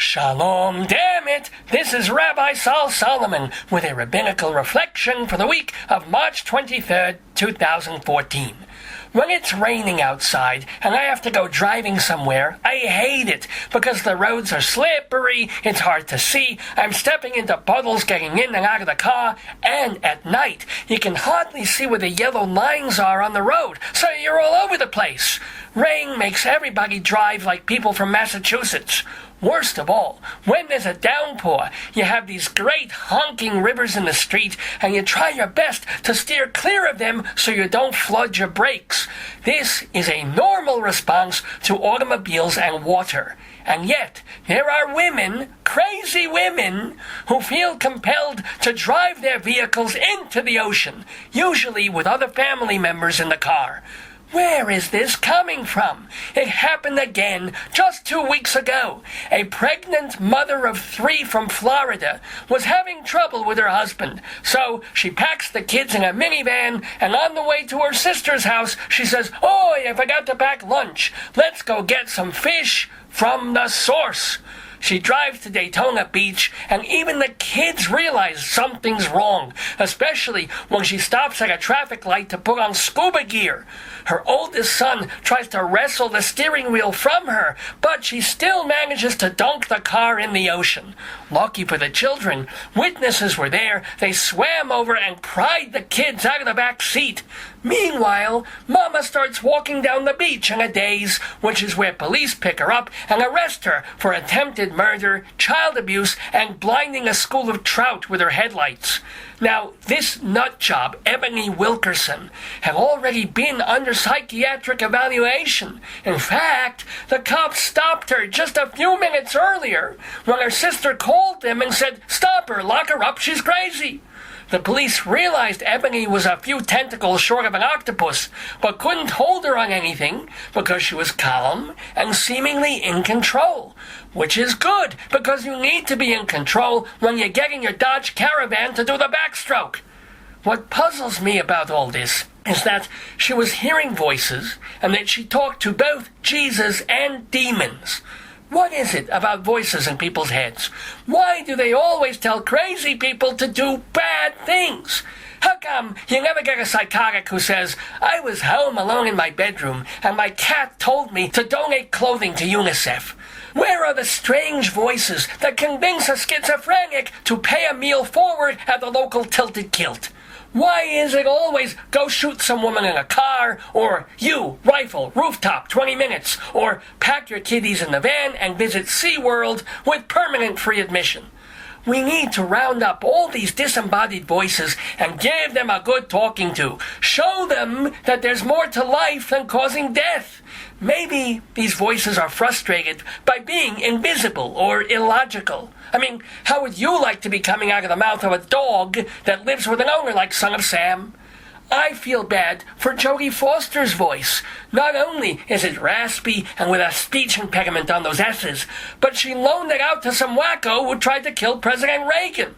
Shalom Dammit! This is Rabbi Sol Solomon with a Rabbinical Reflection for the week of March 23rd, 2014. When it's raining outside and I have to go driving somewhere, I hate it because the roads are slippery, it's hard to see, I'm stepping into puddles getting in and out of the car, and at night you can hardly see where the yellow lines are on the road, so you're all over the place. Rain makes everybody drive like people from Massachusetts. Worst of all, when there's a downpour, you have these great honking rivers in the street, and you try your best to steer clear of them so you don't flood your brakes. This is a normal response to automobiles and water. And yet, there are women, crazy women, who feel compelled to drive their vehicles into the ocean, usually with other family members in the car. Where is this coming from? It happened again just 2 weeks ago. A pregnant mother of 3 from Florida was having trouble with her husband. So she packs the kids in a minivan, and on the way to her sister's house, she says, "Oh, I forgot to pack lunch. Let's go get some fish from the source." She drives to Daytona Beach, and even the kids realize something's wrong, especially when she stops at a traffic light to put on scuba gear. Her oldest son tries to wrestle the steering wheel from her, but she still manages to dunk the car in the ocean. Lucky for the children, witnesses were there. They swam over and pried the kids out of the back seat. Meanwhile, Mama starts walking down the beach in a daze, which is where police pick her up and arrest her for attempted murder, child abuse, and blinding a school of trout with her headlights. Now, this nutjob, Ebony Wilkerson, had already been under psychiatric evaluation. In fact, the cops stopped her just a few minutes earlier when her sister called them and said, "Stop her, lock her up, she's crazy." The police realized Ebony was a few tentacles short of an octopus, but couldn't hold her on anything because she was calm and seemingly in control. Which is good, because you need to be in control when you get in your Dodge Caravan to do the backstroke. What puzzles me about all this is that she was hearing voices and that she talked to both Jesus and demons. What is it about voices in people's heads? Why do they always tell crazy people to do bad things? How come you never get a psychotic who says, "I was home alone in my bedroom and my cat told me to donate clothing to UNICEF"? Where are the strange voices that convince a schizophrenic to pay a meal forward at the local Tilted Kilt? Why is it always go shoot some woman in a car, or you, rifle, rooftop, 20 minutes, or pack your kiddies in the van and visit SeaWorld with permanent free admission? We need to round up all these disembodied voices and give them a good talking to. Show them that there's more to life than causing death. Maybe these voices are frustrated by being invisible or illogical. I mean, how would you like to be coming out of the mouth of a dog that lives with an owner like Son of Sam? I feel bad for Jodie Foster's voice. Not only is it raspy and with a speech impediment on those S's, but she loaned it out to some wacko who tried to kill President Reagan.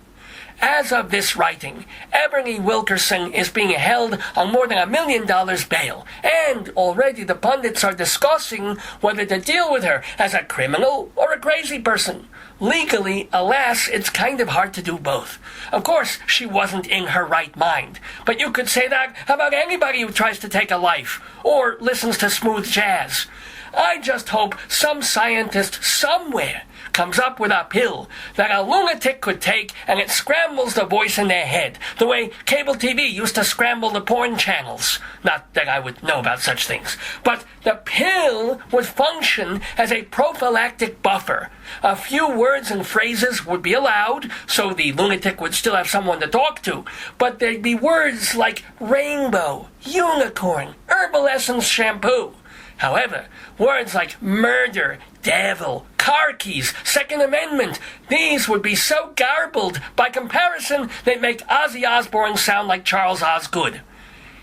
As of this writing, Ebony Wilkerson is being held on more than $1 million bail, and already the pundits are discussing whether to deal with her as a criminal or a crazy person. Legally, alas, it's kind of hard to do both. Of course, she wasn't in her right mind, but you could say that about anybody who tries to take a life, or listens to smooth jazz. I just hope some scientist somewhere comes up with a pill that a lunatic could take and it scrambles the voice in their head, the way cable TV used to scramble the porn channels. Not that I would know about such things, but the pill would function as a prophylactic buffer. A few words and phrases would be allowed, so the lunatic would still have someone to talk to, but there'd be words like rainbow, unicorn, herbal essence shampoo. However, words like murder, devil, car keys, Second Amendment, these would be so garbled, by comparison, they'd make Ozzy Osbourne sound like Charles Osgood.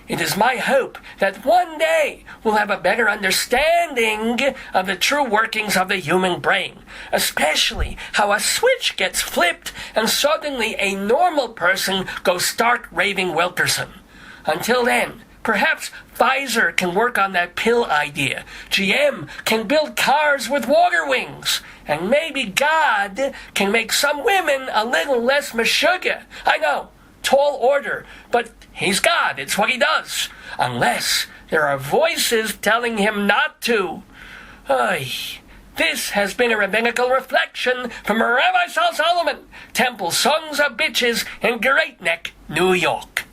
It is my hope that one day we'll have a better understanding of the true workings of the human brain, especially how a switch gets flipped and suddenly a normal person goes stark raving Wilkerson. Until then, Perhaps Pfizer can work on that pill idea. GM can build cars with water wings. And maybe God can make some women a little less meshuggah. I know, tall order, but he's God. It's what he does. Unless there are voices telling him not to. Ay. This has been a Rabbinical Reflection from Rabbi Sol Solomon, Temple Sons of Bitches in Great Neck, New York.